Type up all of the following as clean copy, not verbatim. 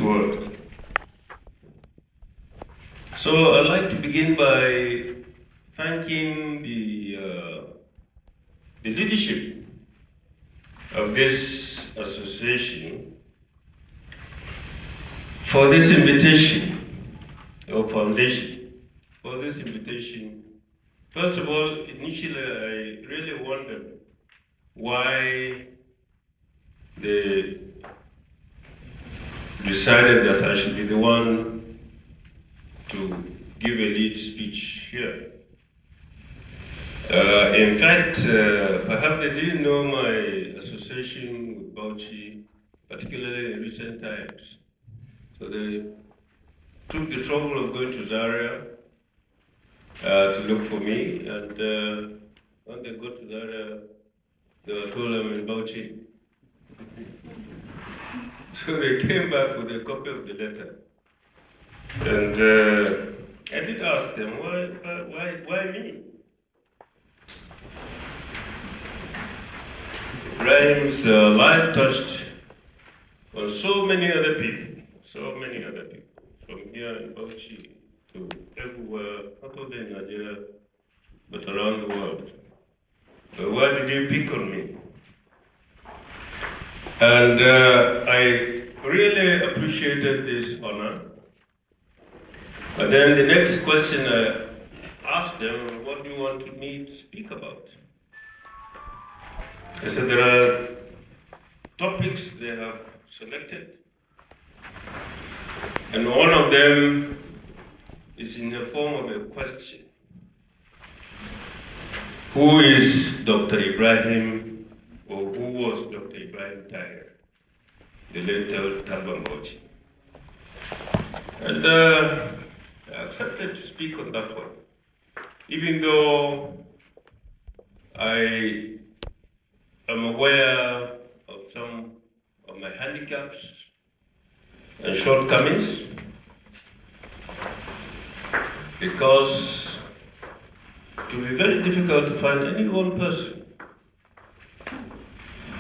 world. So I'd like to begin by thanking the leadership of this association for this invitation, or foundation, for this invitation. First of all, initially I really wondered why they decided that I should be the one to give a lead speech here. In fact, perhaps they didn't know my association with Bauchi, particularly in recent times. So they took the trouble of going to Zaria to look for me, and when they got to Zaria, they were told I'm in Bauchi. So they came back with a copy of the letter. And I did ask them, why me? Ibrahim's life touched on so many other people, from here in Bauchi to everywhere, not only in Nigeria, but around the world. But why did you pick on me? And I really appreciated this honor. But then the next question I asked them, what do you want me to speak about? I said there are topics they have selected, and one of them is in the form of a question. Who is Dr. Ibrahim, or who was Dr. Ibrahim Tahir, the late Talban Bauchi? And I accepted to speak on that one, even though I am aware of some of my handicaps and shortcomings, because it will be very difficult to find any one person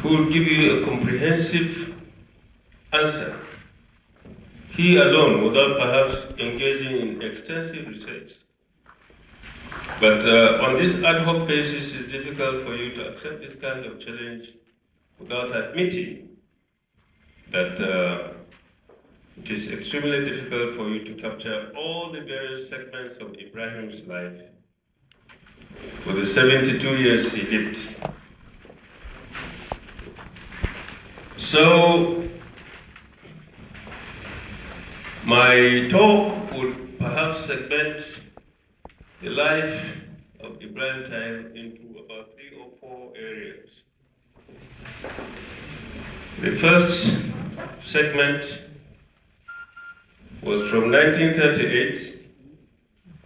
who will give you a comprehensive answer, he alone, without perhaps engaging in extensive research. But on this ad hoc basis, it's difficult for you to accept this kind of challenge without admitting that it is extremely difficult for you to capture all the various segments of Ibrahim's life for the 72 years he lived. So, my talk would perhaps segment the life of Ibrahim Tahir into about 3 or 4 areas. The first segment was from 1938,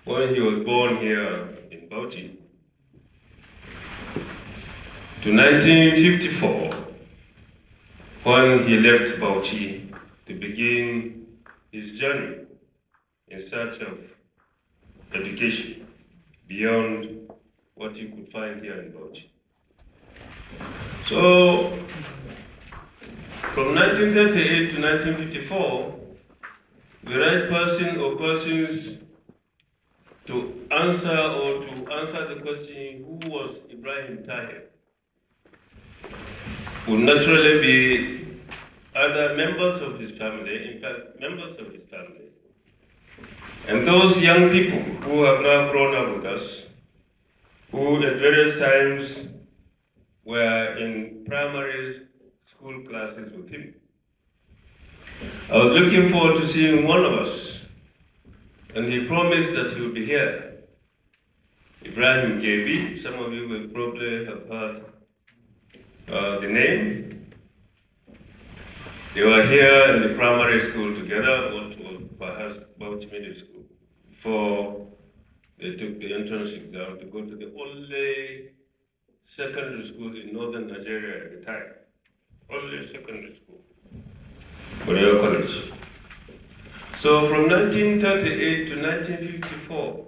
when he was born here in Bauchi, to 1954, when he left Bauchi to begin his journey in search of education beyond what you could find here in Bauchi. So, from 1938 to 1954, the right person or persons to answer the question, who was Ibrahim Tahir, would naturally be either members of his family, in fact, members of his family, and those young people who have now grown up with us, who at various times were in primary school classes with him. I was looking forward to seeing one of us, and he promised that he would be here. Ibrahim Kobi, some of you will probably have heard the name. They were here in the primary school together, or perhaps Bauchi Middle School, before they took the entrance exam to go to the only secondary school in northern Nigeria at the time. Only secondary school, Barewa College. So from 1938 to 1954,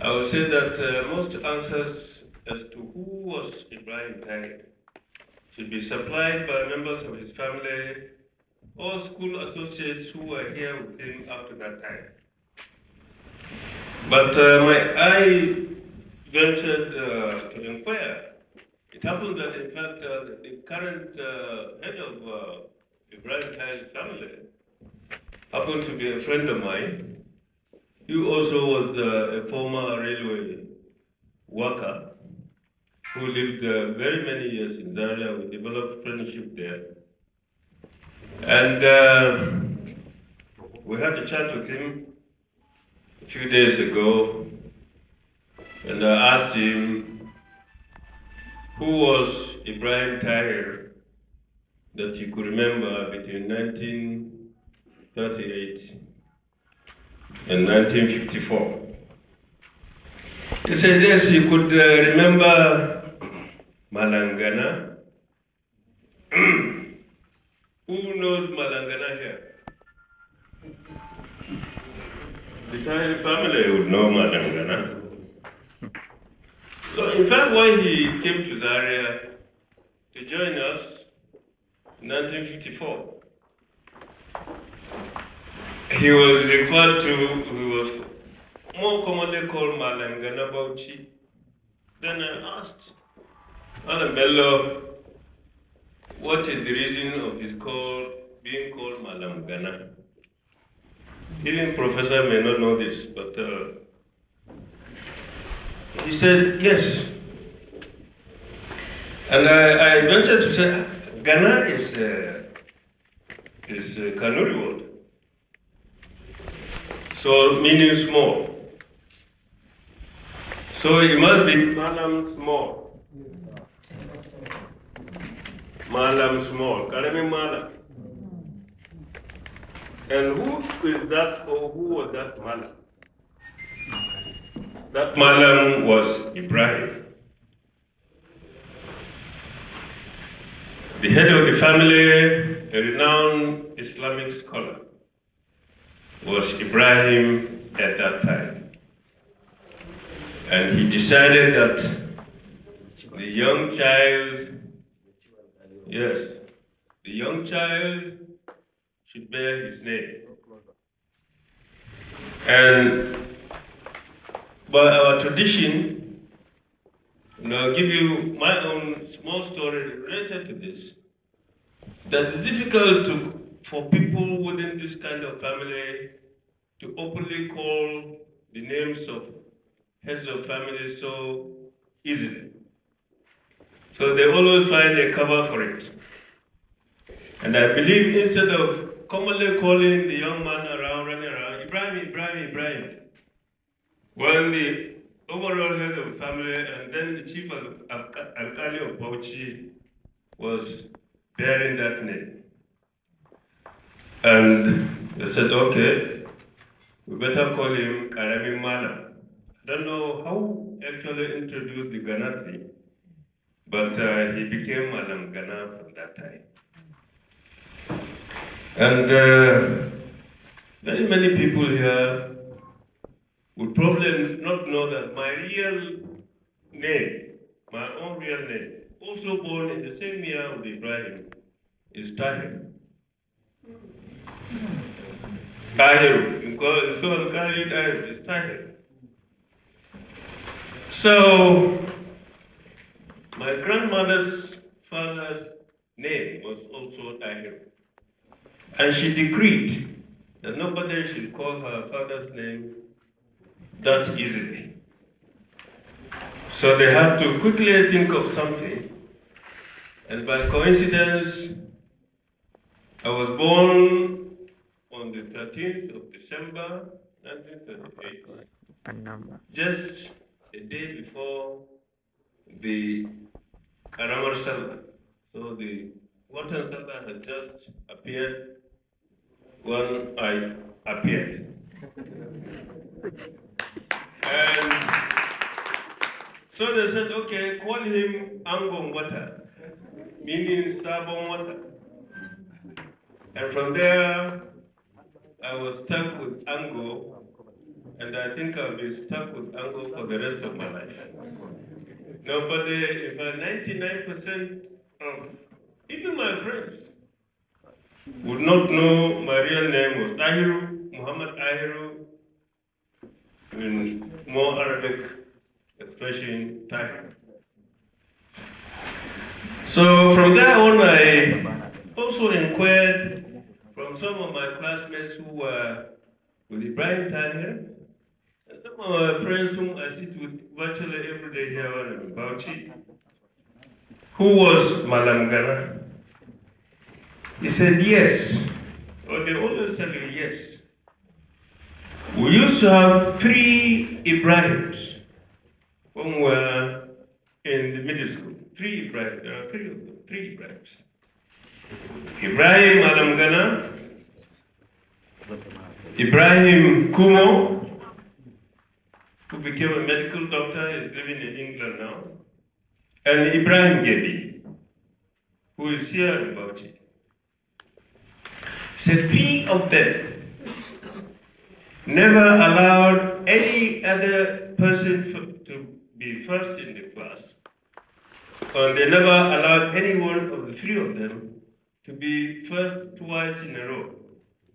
I would say that most answers as to who was Ibrahim Tahir should be supplied by members of his family all school associates who were here with him up to that time. But I ventured to inquire. It happened that, in fact, the current head of Ibrahim Tahir's family happened to be a friend of mine. He also was a former railway worker who lived very many years in Zaria. We developed friendship there. And we had a chat with him a few days ago, and I asked him who was Ibrahim Tahir that you could remember between 1938 and 1954. He said, yes, he could remember Malangana. Who knows Malangana here? The Tahir family would know Malangana. So in fact, when he came to Zaria to join us in 1954, he was referred to, he was more commonly called Talban Bauchi. Then I asked Bello, what is the reason of his being called Malangana? Even professor may not know this, but he said, yes. And I ventured to say, Ghana is a Kanuri word. So meaning small. So it must be Malam small. Malam small. Karemi Malam. And who is that, or who was that Malam? That Malam was Ibrahim. The head of the family, a renowned Islamic scholar, was Ibrahim at that time. And he decided that the young child, yes, the young child should bear his name. And by our tradition, and I'll give you my own small story related to this, that's difficult for people within this kind of family to openly call the names of heads of families so easily. So they always find a cover for it. And I believe instead of commonly calling the young man around, running around, Ibrahim, when the overall head of the family and then the chief alcalde of Bauchi was bearing that name. And they said, okay, we better call him Karami Mala. I don't know how actually introduced the Ghana thing, but he became Malam Ghana from that time. And very many people here would probably not know that my real name, my own real name, also born in the same year with Ibrahim, is Tahir. Tahir, because so Tahir is Tahir. So, my grandmother's father's name was also Tahir. And she decreed that nobody should call her father's name that easily. So they had to quickly think of something. And by coincidence, I was born on the 13th of December, 1938, just a day before the Karamar Sallah. So the Watan Sallah had just appeared when I appeared. And so they said, okay, call him Ango Abdullahi, meaning Sabon Water. And from there, I was stuck with Ango, and I think I'll be stuck with Ango for the rest of my life. Nobody, if 99% of even my friends would not know my real name was Tahiru, Muhammad Tahiru, in more Arabic expression, Tahir. So from there on, I also inquired from some of my classmates who were with Ibrahim Tahir, and some of my friends whom I sit with virtually every day here in Bauchi, who was Malangana. He said yes, or they always tell you yes. We used to have 3 Ibrahims when we were in the middle school. 3 Ibrahims, there are 3 of them, 3 Ibrahims. Ibrahim Malangana, Ibrahim Kumo, who became a medical doctor, is living in England now, and Ibrahim Gebi, who is here in Bauchi. So 3 of them never allowed any other person to be first in the class, or they never allowed any one of the 3 of them to be first twice in a row.